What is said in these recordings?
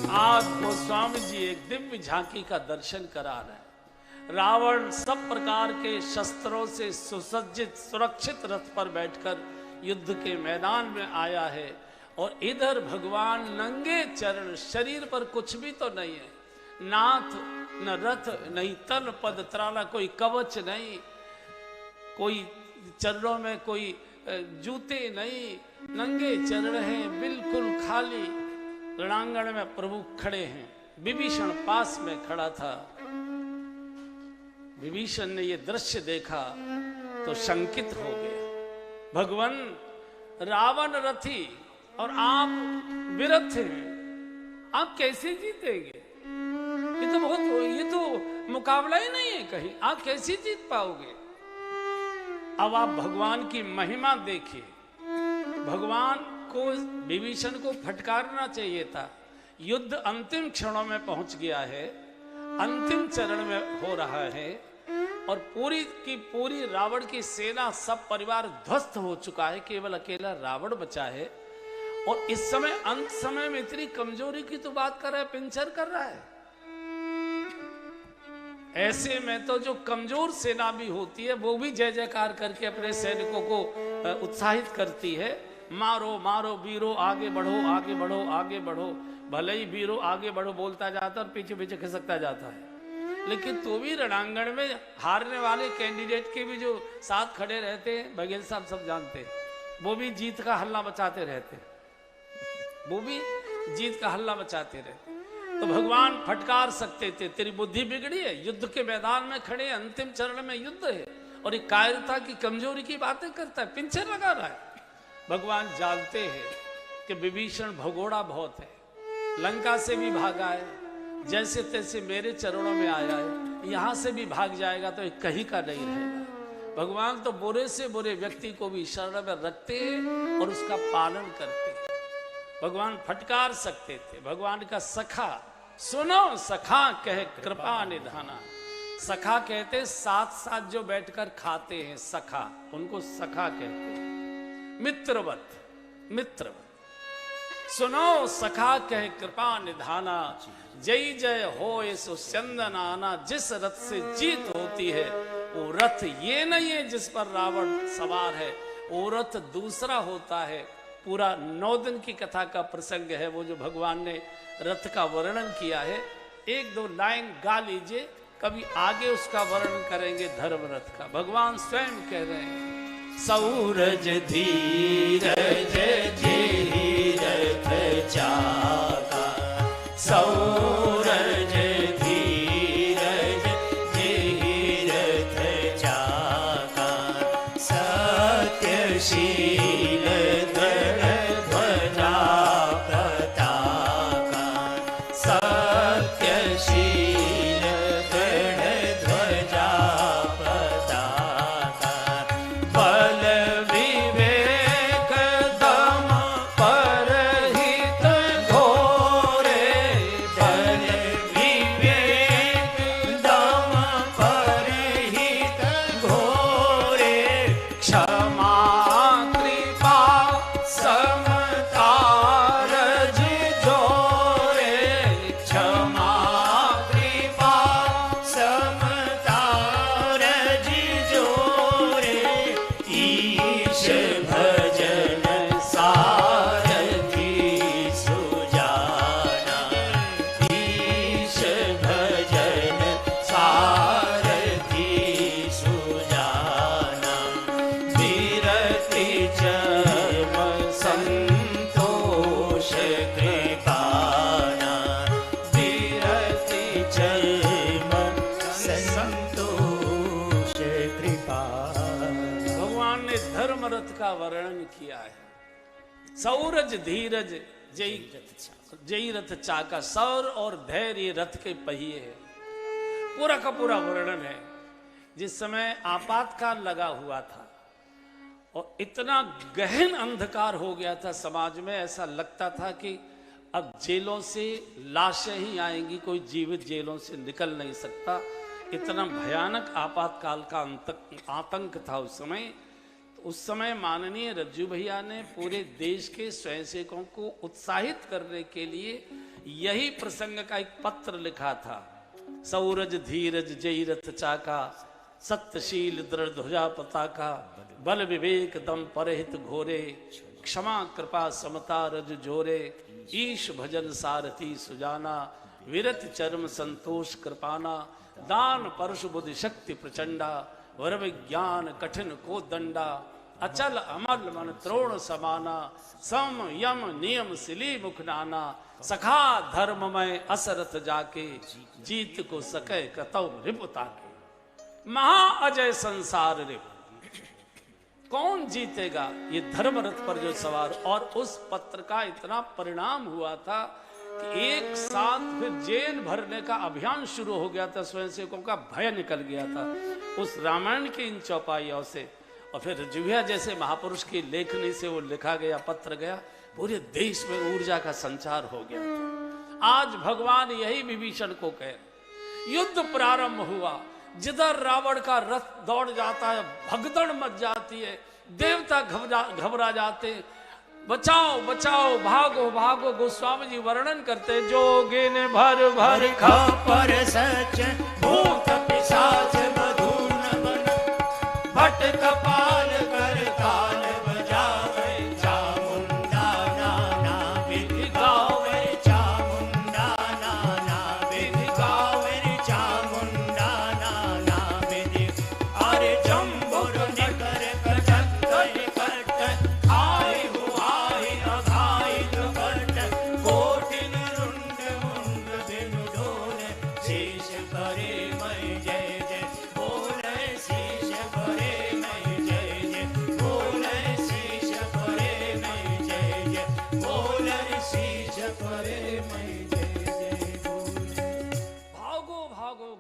आज गोस्वामी जी एक दिव्य झांकी का दर्शन करा रहे हैं। रावण सब प्रकार के शस्त्रों से सुसज्जित सुरक्षित रथ पर बैठकर युद्ध के मैदान में आया है और इधर भगवान नंगे चरण, शरीर पर कुछ भी तो नहीं है, नाथ न रथ नहीं, तन पद त्राला, कोई कवच नहीं, कोई चरणों में कोई जूते नहीं, नंगे चरण हैं, बिल्कुल खाली। रणांगण में प्रभु खड़े हैं। विभीषण पास में खड़ा था। विभीषण ने यह दृश्य देखा तो शंकित हो गया। भगवान रावण रथी और आप विरथ हैं, आप कैसे जीतेंगे? ये तो मुकाबला ही नहीं है कहीं, आप कैसे जीत पाओगे? अब आप भगवान की महिमा देखिए। भगवान को, विभीषण को फटकारना चाहिए था। युद्ध अंतिम क्षणों में पहुंच गया है, अंतिम चरण में हो रहा है और पूरी की पूरी रावण की सेना, सब परिवार ध्वस्त हो चुका है, केवल अकेला रावण बचा है। और इस समय अंत समय में इतनी कमजोरी की तो बात कर रहा है, पिंचर कर रहा है। ऐसे में तो जो कमजोर सेना भी होती है वो भी जय जयकार करके अपने सैनिकों को उत्साहित करती है। मारो मारो वीरो, आगे बढ़ो आगे बढ़ो आगे बढ़ो। भले ही वीरो आगे बढ़ो बोलता जाता और पीछे पीछे खिसकता जाता है, लेकिन तो भी रणांगण में हारने वाले कैंडिडेट के भी जो साथ खड़े रहते हैं, बघेल साहब सब जानते हैं, वो भी जीत का हल्ला मचाते रहते हैं, वो भी जीत का हल्ला मचाते रहते। तो भगवान फटकार सकते थे, तेरी बुद्धि बिगड़ी है, युद्ध के मैदान में खड़े, अंतिम चरण में युद्ध है और एक कायरता की कमजोरी की बातें करता है, पिंचर लगा रहा है। भगवान जानते हैं कि विभीषण भगोड़ा बहुत है, लंका से भी भागा है, जैसे तैसे मेरे चरणों में आया है, यहां से भी भाग जाएगा तो एक कहीं का नहीं रहेगा। भगवान तो बुरे से बुरे व्यक्ति को भी शरण में रखते हैं और उसका पालन करते हैं। भगवान फटकार सकते थे। भगवान का सखा, सुनो सखा कह कृपा निधाना। सखा कहते साथ साथ जो बैठकर खाते हैं, सखा, उनको सखा कहते हैं। मित्रवत, मित्रवत। सुनो सखा कह कृपा निधाना, जय जय हो इस चंदन आना। जिस रथ से जीत होती है वो रथ ये नहीं है जिस पर रावण सवार है, वो रथ दूसरा होता है। पूरा 9 दिन की कथा का प्रसंग है, वो जो भगवान ने रथ का वर्णन किया है। 1-2 लाइन गा लीजिए, कभी आगे उसका वर्णन करेंगे धर्म रथ का। भगवान स्वयं कह रहे हैं, सौरज धीरज जेहि रथ चाका, सौरज धीरज जेहि रथ चाका, सत्यशील का वर्णन किया है। सौरज धीरज जय रथ चाका, सौर और धैर्य रथ के पहिए है। पूरा का पूरा वर्णन है। जिस समय आपातकाल लगा हुआ था और इतना गहन अंधकार हो गया था समाज में, ऐसा लगता था कि अब जेलों से लाशें ही आएंगी, कोई जीवित जेलों से निकल नहीं सकता। इतना भयानक आपातकाल का आतंक था उस समय। उस समय माननीय रज्जू भैया ने पूरे देश के स्वयंसेवकों को उत्साहित करने के लिए यही प्रसंग का एक पत्र लिखा था। सौरज धीरज जय रथ चाका, सत्यशील दृढ़ ध्वजा पताका, बल विवेक दम परहित घोरे, क्षमा कृपा समता रज जोरे, ईश भजन सारथी सुजाना, विरत चर्म संतोष कृपाना, दान परशु बुद्धि शक्ति प्रचंडा, वर विज्ञान कठिन को दंडा, अचल अमल मन त्रोण समाना, सम यम नियम सिली मुख नाना, सखा धर्ममय असरथ जाके, जीत को सके कतौ रिपुता के। महा अजय संसार रिप, कौन जीतेगा ये धर्म रथ पर जो सवार। और उस पत्र का इतना परिणाम हुआ था कि एक साथ फिर जेल भरने का अभियान शुरू हो गया था, स्वयंसेवकों का भय निकल गया था उस रामायण की इन चौपाइयों से। और फिर जिह्वा जैसे महापुरुष की लेखनी से वो लिखा गया पत्र गया, पूरे देश में ऊर्जा का संचार हो गया था। आज भगवान यही विभीषण को कह, युद्ध प्रारंभ हुआ, जिधर रावण का रथ दौड़ जाता है भगदड़ मच जाती है, देवता घबरा जाते, बचाओ बचाओ भागो भागो। गोस्वामी जी वर्णन करते, जोगिन भर भर खपर सच भूत पिशाच मधुन मन, भट कपाल कर काल बजावे, चामुंडा नाना विधि गावे, चामुंडा नाना विधि गावे, चामुंडा नाना विधि। अरे जम्बुर निकर कटक कट, आई हुआई अघाई दुपट, कोटिन रुंड मुंड बिनु डोले, शीश करे मई जय जय बोले, शीश करे मई जय जय बोले, शीश करे मई जय जय बोले, शीश करे मई जय जय बोले। भागो भागो।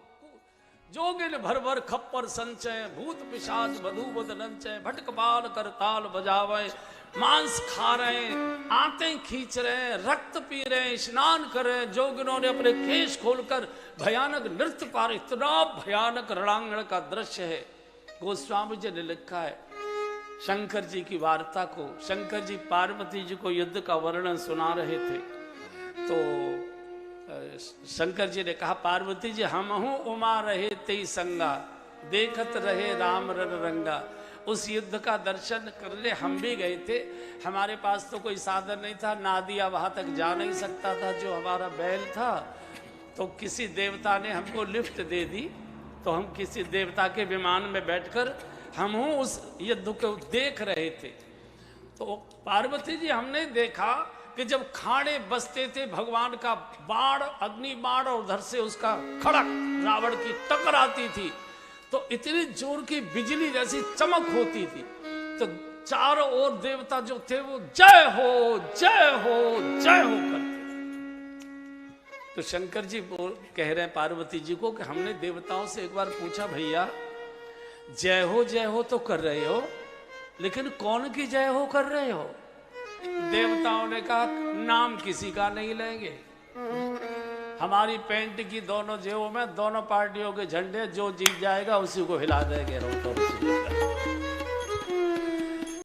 जोगिन भर भर खप्पर संचय, भूत पिशाच बधू बद नंचय, भटकबाल कर ताल बजावे, मांस खा रहे, आंतें खींच रहे, रक्त पी रहे, स्नान कर रहे। जोगिनों ने अपने केश खोलकर भयानक नृत्य पा रहे। इतना भयानक रणांगण का दृश्य है। गोस्वामी जी ने लिखा है शंकर जी की वार्ता को। शंकर जी पार्वती जी को युद्ध का वर्णन सुना रहे थे, तो शंकर जी ने कहा, पार्वती जी हम हूं उमा रहे तेई संगा, देखत रहे राम रन रंगा। उस युद्ध का दर्शन करने हम भी गए थे। हमारे पास तो कोई साधन नहीं था, नादिया वहां तक जा नहीं सकता था जो हमारा बैल था, तो किसी देवता ने हमको लिफ्ट दे दी। तो हम किसी देवता के विमान में बैठकर हम उस युद्ध को देख रहे थे। तो पार्वती जी हमने देखा कि जब खाड़े बसते थे, भगवान का बाण अग्नि बाण और उधर से उसका खड़क रावण की टकराती थी, तो इतनी जोर की बिजली जैसी चमक होती थी। तो चारों ओर देवता जो थे वो जय हो जय हो जय हो करते। तो शंकर जी कह रहे हैं पार्वती जी को कि हमने देवताओं से एक बार पूछा, भैया जय हो तो कर रहे हो, लेकिन कौन की जय हो कर रहे हो? देवताओं ने कहा, नाम किसी का नहीं लेंगे। हमारी पैंट की दोनों जेबों में दोनों पार्टियों के झंडे, जो जीत जाएगा उसी को हिला देंगे।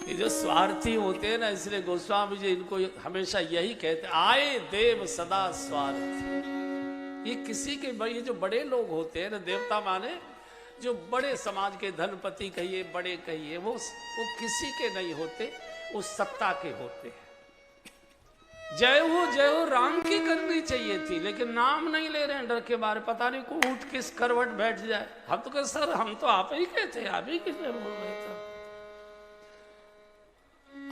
ये जो स्वार्थी होते हैं ना, इसलिए गोस्वामी जी इनको हमेशा यही कहते, आए देव सदा स्वार्थ। ये किसी के, ये जो बड़े लोग होते हैं ना, देवता माने जो बड़े समाज के धनपति कहिए, बड़े कहिए, वो किसी के नहीं होते, वो सत्ता के होते हैं। जय हो राम की करनी चाहिए थी, लेकिन नाम नहीं ले रहे हैं डर के मारे, पता नहीं को उठ किस करवट बैठ जाए। हम तो कह सर हम तो आप ही के थे, आप ही किसने बोल रहे थे।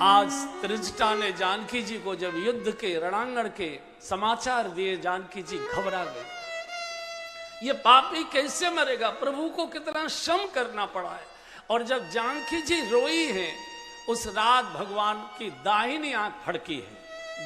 आज त्रिजटा ने जानकी जी को जब युद्ध के रणांगण के समाचार दिए, जानकी जी घबरा गई। ये पापी कैसे मरेगा, प्रभु को कितना श्रम करना पड़ा है। और जब जानकी जी रोई है, उस रात भगवान की दाहिनी आंख फड़की है,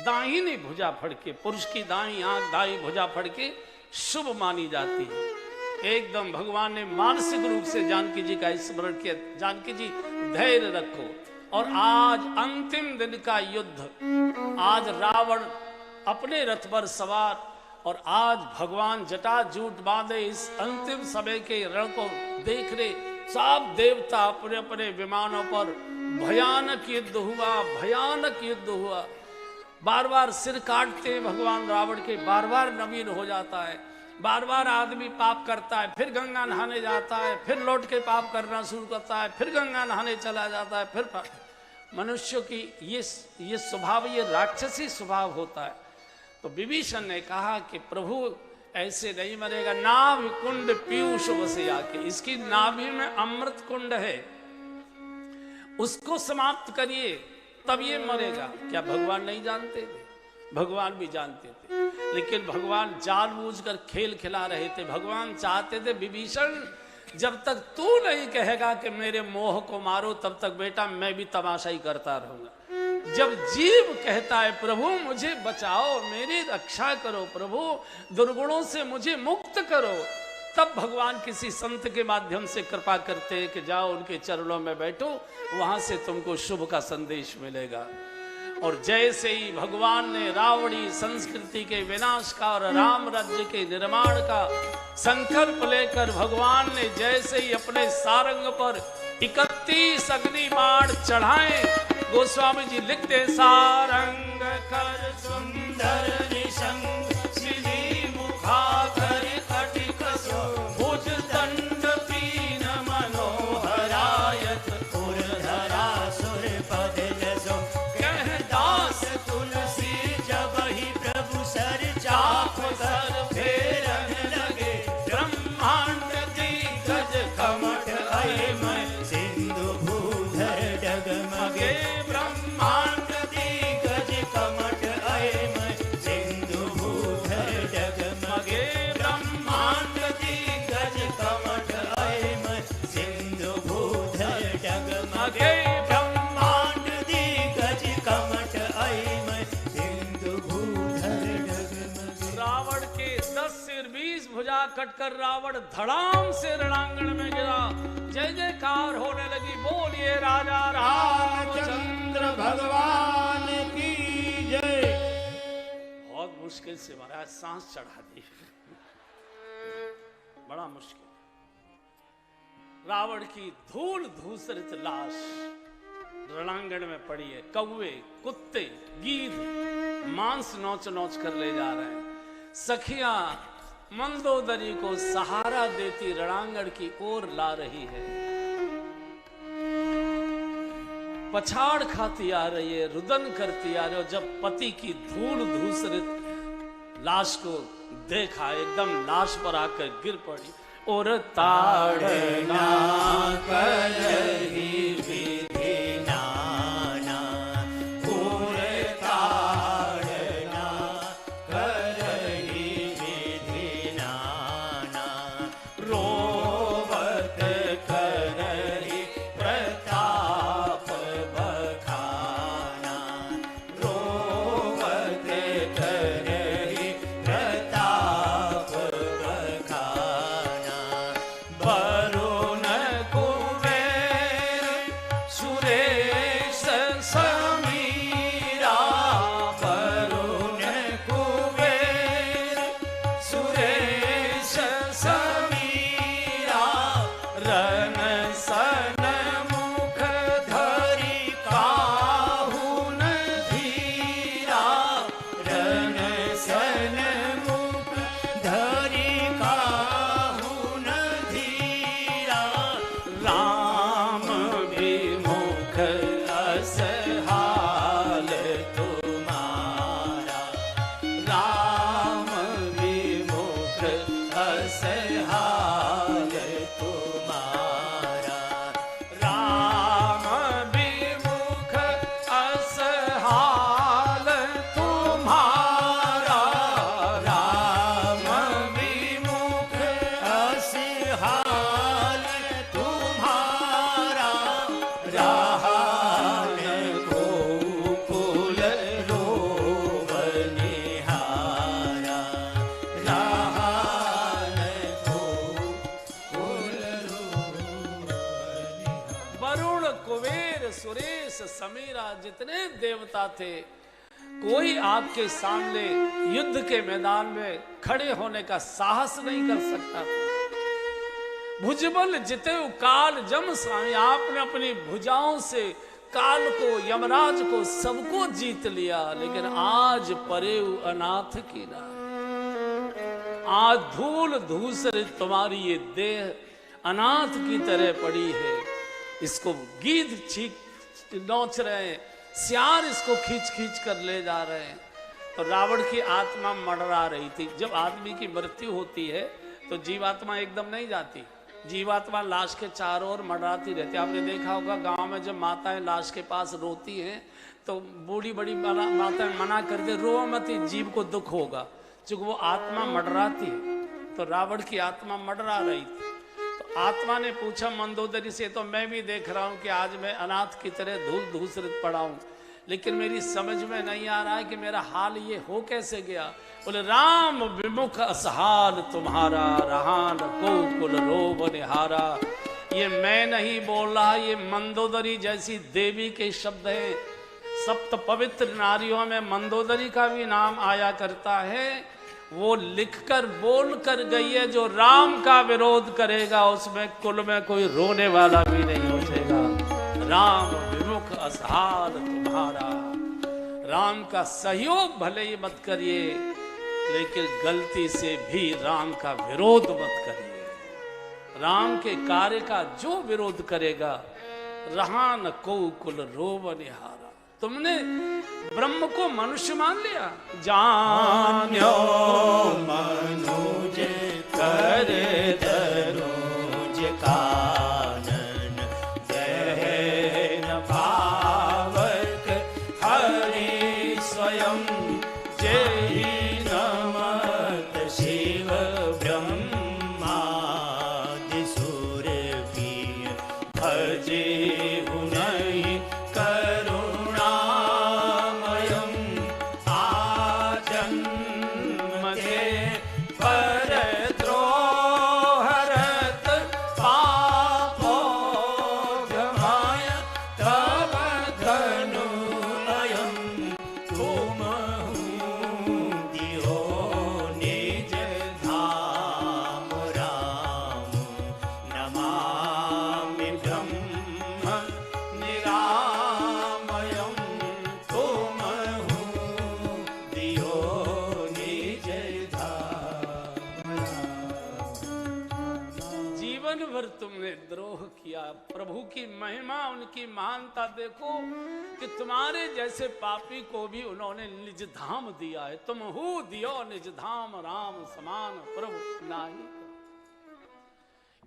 दाहिनी भुजा फड़के, पुरुष की दाहिनी आंख दाहिनी भुजा फड़के शुभ मानी जाती है। एकदम भगवान ने मानसिक रूप से जानकी जी का स्मरण किया, जानकी जी धैर्य रखो। और आज अंतिम दिन का युद्ध, आज रावण अपने रथ पर सवार, और आज भगवान जटाजूट बांधे इस अंतिम समय के रण को देख रहे सब देवता अपने अपने विमानों पर। भयानक युद्ध हुआ, भयानक युद्ध हुआ। बार बार सिर काटते हैं भगवान रावण के, बार बार नवीन हो जाता है, बार बार आदमी पाप करता है, फिर गंगा नहाने जाता है, फिर लौट के पाप करना शुरू करता है, फिर गंगा नहाने चला जाता है, फिर मनुष्य की ये स्वभाव, ये राक्षसी स्वभाव होता है। तो विभीषण ने कहा कि प्रभु ऐसे नहीं मरेगा, नाभि कुंड पीयूष बसे आके, इसकी नाभि में अमृत कुंड है, उसको समाप्त करिए तब ये मरेगा। क्या भगवान नहीं जानते थे? भगवान भी जानते थे, लेकिन भगवान जानबूझकर खेल खिला रहे थे। भगवान चाहते थे विभीषण जब तक तू नहीं कहेगा कि मेरे मोह को मारो, तब तक बेटा मैं भी तमाशा ही करता रहूंगा। जब जीव कहता है प्रभु मुझे बचाओ, मेरी रक्षा करो, प्रभु दुर्गुणों से मुझे मुक्त करो, तब भगवान किसी संत के माध्यम से कृपा करते हैं कि जाओ उनके चरणों में बैठो, वहां से तुमको शुभ का संदेश मिलेगा। और जैसे ही भगवान ने रावणी संस्कृति के विनाश का और राम राज्य के निर्माण का संकल्प लेकर भगवान ने जैसे ही अपने सारंग पर 31 अग्नि बाण चढ़ाए, गोस्वामी जी लिखते सारंग कर सुंदर निशंग श्री मुखाकर कटिक सो भुज दंड पीन मनोहरायत पुरधरा सुर पद जसो कह दास तुलसी जब ही प्रभु सर चाप सर फेरन लगे ब्रह्मांड दिग्गज कमठ अयमय सिंधु भूधर डगमगे ब्रह्मांड दिग्गज कमठ अयमय सिंधु भूधर डगमगे ब्रह्मांड दिग्गज कमठ अयमय सिंधु भूधर डगमगे ब्रह्मांड दिग्गज कमठ अयमय सिंधु भूधर डगमगे। रावण के 10 सिर 20 भुजा कटकर रावण धड़ाम से रणांगण में गिरा। जय जयकार होने लगी, बोलिए राजा रामचंद्र भगवान की जय। बहुत मुश्किल से महाराज सांस चढ़ा दी, बड़ा मुश्किल। रावण की धूल धूसरित लाश रणांगण में पड़ी है। कौवे, कुत्ते, गीध मांस नोच नोच कर ले जा रहे हैं। सखियां मंदोदरी को सहारा देती रणांगण की ओर ला रही है। पछाड़ खाती आ रही है, रुदन करती आ रही है। जब पति की धूल धूसरित लाश को देखा, एकदम लाश पर आकर गिर पड़ी। और ताड़ना करही विधि नाना पूर ताड़ना करही विधि नाना रोवत करही प्रताप बखाना रोवत करही प्रताप बखाना वरुण कुबेर सुरेश समीरा वरुण कुबेर सुरेश समीरा रन सन मुख धरि काहुन धीरा रन सन मुख धरि काहुन धीरा राम विमुख असहाल तुम्हारा राम विमुख असहाल तुम्हारा राम विमुख असहाल तुम्हारा राम विमुख असहाल तुम्हारा राहान गोकुल रोवनिहारा राहान गोकुल रोवनिहारा। वरुण कुबेर सुरेश समीरा जितने देवता थे, कोई आपके सामने युद्ध के मैदान में खड़े होने का साहस नहीं कर सकता था। भुजबल जिते काल जम स्वामी, आपने अपनी भुजाओं से काल को, यमराज को, सबको जीत लिया, लेकिन आज परेऊ अनाथ की ना। आज धूल धूसर तुम्हारी ये देह अनाथ की तरह पड़ी है। इसको गीध छीक नोच रहे हैं, सियार इसको खींच खींच कर ले जा रहे हैं। तो रावण की आत्मा मडरा रही थी। जब आदमी की मृत्यु होती है तो जीवात्मा एकदम नहीं जाती, जीवात्मा लाश के चारों ओर मडराती रहती है। आपने देखा होगा गांव में जब माताएं लाश के पास रोती हैं तो बूढ़ी बड़ी माताएं मना करते, रो मत, जीव को दुख होगा, क्योंकि वो आत्मा मडराती है। तो रावण की आत्मा मडरा रही थी। तो आत्मा ने पूछा मंदोदरी से, तो मैं भी देख रहा हूं कि आज मैं अनाथ की तरह धूल धूसरित पड़ा हूं, लेकिन मेरी समझ में नहीं आ रहा है कि मेरा हाल ये हो कैसे गया। बोले राम विमुख असहाल तुम्हारा, रहान को कुल रोब निहारा। ये मैं नहीं बोल रहा, ये मंदोदरी जैसी देवी के शब्द हैं। सप्त पवित्र नारियों में मंदोदरी का भी नाम आया करता है। वो लिखकर बोल कर गई है, जो राम का विरोध करेगा उसमें कुल में कोई रोने वाला भी नहीं बचेगा। राम विमुख असहाल तुम्हारा, राम का सहयोग भले ही मत करिए, लेकिन गलती से भी राम का विरोध मत करिए। राम के कार्य का जो विरोध करेगा, रहा न को कुल रोब निहारा। तुमने ब्रह्म को मनुष्य मान लिया, जान्यो मनुज कर दरोज कानन, दहन पावक हरि स्वयं, जय नमत शिव ब्रह्मादि सुर भी भजे हुनहि करुणामयं, आजन्म के परद्रोहरत पापोघमाय, तव धनुलयं तुमहु दियो निज धाम। राम नमामि ब्रह्म निरामयं, तुमहु दियो निज धाम। जीवन भर तुमने द्रोह किया। प्रभु की महिमा, उनकी महानता देखो कि तुम्हारे जैसे पापी को भी उन्होंने निज धाम दिया है। तुम हु दियो निज धाम, राम समान प्रभु नाही।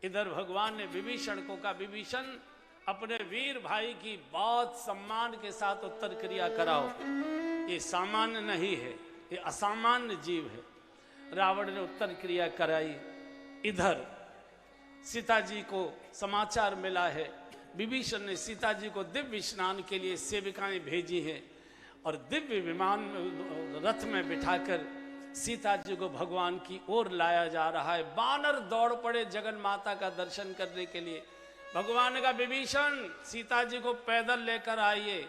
इधर भगवान ने विभीषण को कहा, विभीषण अपने वीर भाई की बहुत सम्मान के साथ उत्तर क्रिया कराओ। ये सामान्य नहीं है, ये असामान्य जीव है। रावण ने उत्तर क्रिया कराई। इधर सीता जी को समाचार मिला है, विभीषण ने सीता जी को दिव्य स्नान के लिए सेविकाएं भेजी हैं और दिव्य विमान रथ में बिठाकर सीता जी को भगवान की ओर लाया जा रहा है। बानर दौड़ पड़े जगन माता का दर्शन करने के लिए। भगवान ने कहा, विभीषण सीता जी को पैदल लेकर आइए,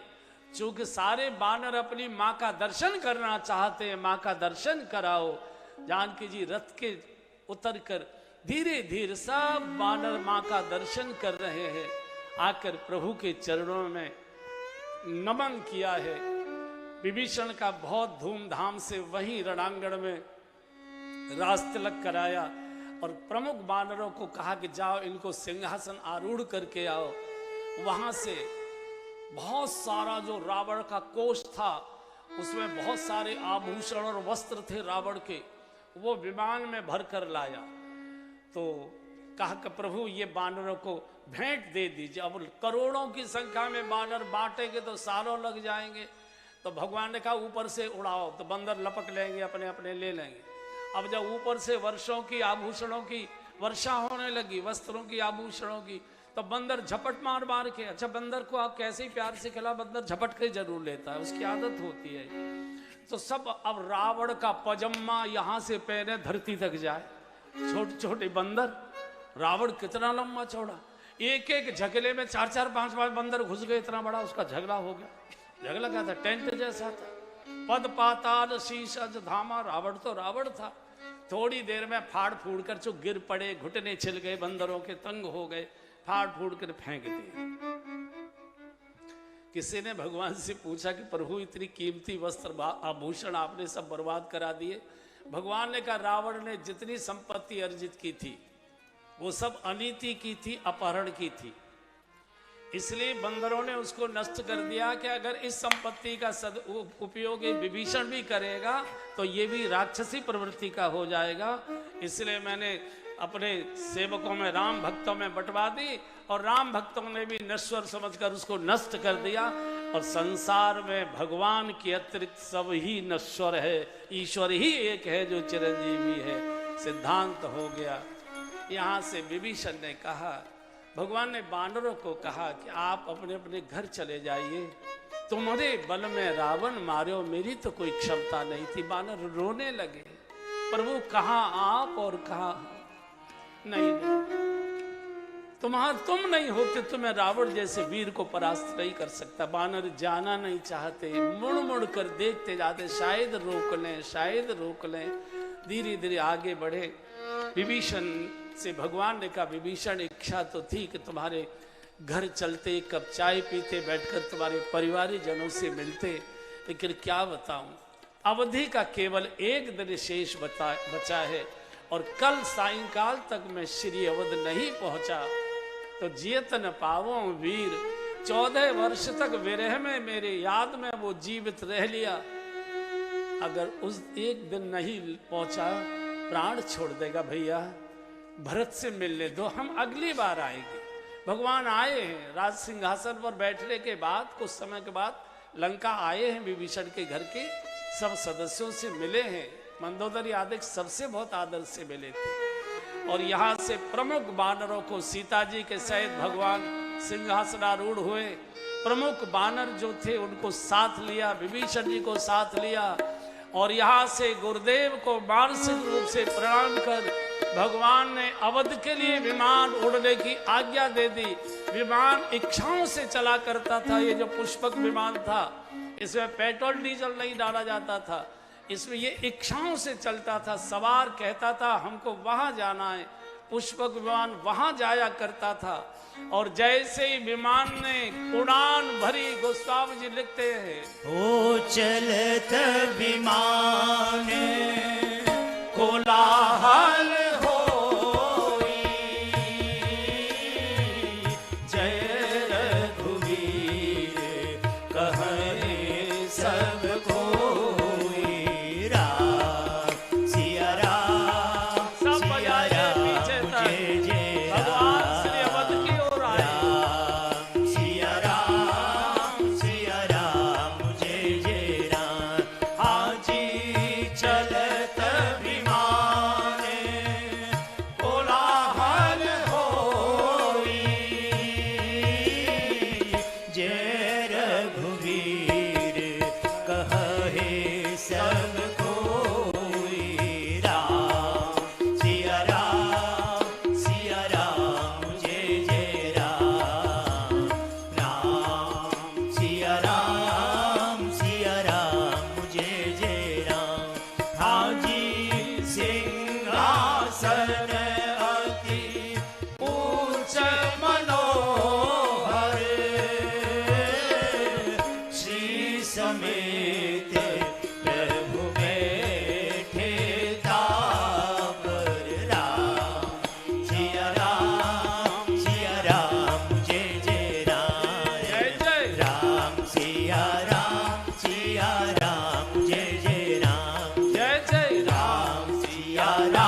चूंकि सारे बानर अपनी माँ का दर्शन करना चाहते हैं, माँ का दर्शन कराओ। जानकी जी रथ के उतर कर धीरे धीरे सब बानर माँ का दर्शन कर रहे हैं। आकर प्रभु के चरणों में नमन किया है। विभीषण का बहुत धूमधाम से वहीं रणांगण में राज तिलक कराया और प्रमुख बानरों को कहा कि जाओ इनको सिंहासन आरूढ़ करके आओ। वहां से बहुत सारा जो रावण का कोष था, उसमें बहुत सारे आभूषण और वस्त्र थे रावण के, वो विमान में भर कर लाया। तो कहा कि प्रभु ये बानरों को भेंट दे दीजिए। अब करोड़ों की संख्या में बानर बांटेंगे तो सालों लग जाएंगे। तो भगवान ने कहा ऊपर से उड़ाओ, तो बंदर लपक लेंगे, अपने अपने ले लेंगे। अब जब ऊपर से वर्षों की आभूषणों की वर्षा होने लगी, वस्त्रों की आभूषणों की, तो बंदर झपट मार मार के, अच्छा बंदर को आप कैसे ही प्यार से खिला, बंदर झपट के जरूर लेता है, उसकी आदत होती है। तो सब अब रावण का पजम्मा यहाँ से पैने धरती तक जाए, छोटे छोटे बंदर, रावण कितना लंबा चौड़ा, एक एक झगले में 4-4, 5-5 बंदर घुस गए, इतना बड़ा उसका झगड़ा हो गया। झगड़ा क्या था, टेंट जैसा था। पद पाताल शीश अज धामा, रावण तो रावण था। थोड़ी देर में फाड़ फूड़ कर चुप गिर पड़े, घुटने छिल गए, बंदरों के तंग हो गए, फाड़ फूड़ कर फेंक दिए। किसी ने भगवान से पूछा कि प्रभु इतनी कीमती वस्त्र आभूषण आपने सब बर्बाद करा दिए। भगवान ने कहा रावण ने जितनी संपत्ति अर्जित की थी वो सब अनीति की थी, अपहरण की थी, इसलिए बंदरों ने उसको नष्ट कर दिया कि अगर इस संपत्ति का उपयोग विभीषण भी करेगा तो ये भी राक्षसी प्रवृत्ति का हो जाएगा। इसलिए मैंने अपने सेवकों में, राम भक्तों में बंटवा दी और राम भक्तों ने भी नश्वर समझकर उसको नष्ट कर दिया। और संसार में भगवान के अतिरिक्त सब ही नश्वर है, ईश्वर ही एक है जो चिरंजीवी है। सिद्धांत हो गया। यहाँ से विभीषण ने कहा, भगवान ने बानरों को कहा कि आप अपने अपने घर चले जाइए, तुम्हारे बल में रावण मारो, मेरी तो कोई क्षमता नहीं थी। बानर रोने लगे, प्रभु कहाँ आप और कहाँ नहीं, तुम नहीं होते तो मैं रावण जैसे वीर को परास्त नहीं कर सकता। बानर जाना नहीं चाहते, मुड़ मुड़ कर देखते जाते, शायद रोक लें। धीरे धीरे आगे बढ़े। विभीषण से भगवान ने कहा, विभीषण इच्छा तो थी कि तुम्हारे घर चलते, एक कप चाय पीते, बैठकर तुम्हारे परिवारी जनों से मिलते, लेकिन क्या बताऊं, अवधि का केवल एक दिन शेष बचा है और कल सायंकाल तक मैं श्री अवध नहीं पहुंचा तो जियत न पावो वीर। 14 वर्ष तक विरह में मेरे याद में वो जीवित रह लिया, अगर उस एक दिन नहीं पहुंचा प्राण छोड़ देगा। भैया भरत से मिलने दो, हम अगली बार आएंगे। भगवान आए हैं, राज सिंहासन पर बैठने के बाद कुछ समय के बाद लंका आए हैं, विभीषण के घर के सब सदस्यों से मिले हैं। मंदोदरी आदि सबसे बहुत आदर से मिले थे। और यहाँ से प्रमुख बानरों को सीता जी के सहित भगवान सिंहासनारूढ़ हुए। प्रमुख बानर जो थे उनको साथ लिया, विभीषण जी को साथ लिया और यहाँ से गुरुदेव को मानसिक रूप से प्रणाम कर भगवान ने अवध के लिए विमान उड़ने की आज्ञा दे दी। विमान इच्छाओं से चला करता था। ये जो पुष्पक विमान था इसमें पेट्रोल डीजल नहीं डाला जाता था, इसमें ये इच्छाओं से चलता था। सवार कहता था हमको वहां जाना है, पुष्पक विमान वहां जाया करता था। और जैसे ही विमान ने उड़ान भरी, गोस्वामी जी लिखते हैं, ओ चलत विमान कोलाहल होई, जय रघुवीर कहे सब कोई, राम सिया राम सब सिया बजाए पीछे राम तक जय जय भगवान श्री अवध की ओर आए। राम सिया राम जय जय राम। आजी चलत विमान कोलाहल होई, जय रघुवीर कहे सब कोई, राम सिया राम जय जय राम। राम सिया राम जय जय राम। हाजी सिंहासन अति ऊंच मनोहर, श्री समेत प्रभु बैठे तापर, राम सिया राम जय जय राम। जय जय राम सिया राम जय जय राम। जय जय राम सिया राम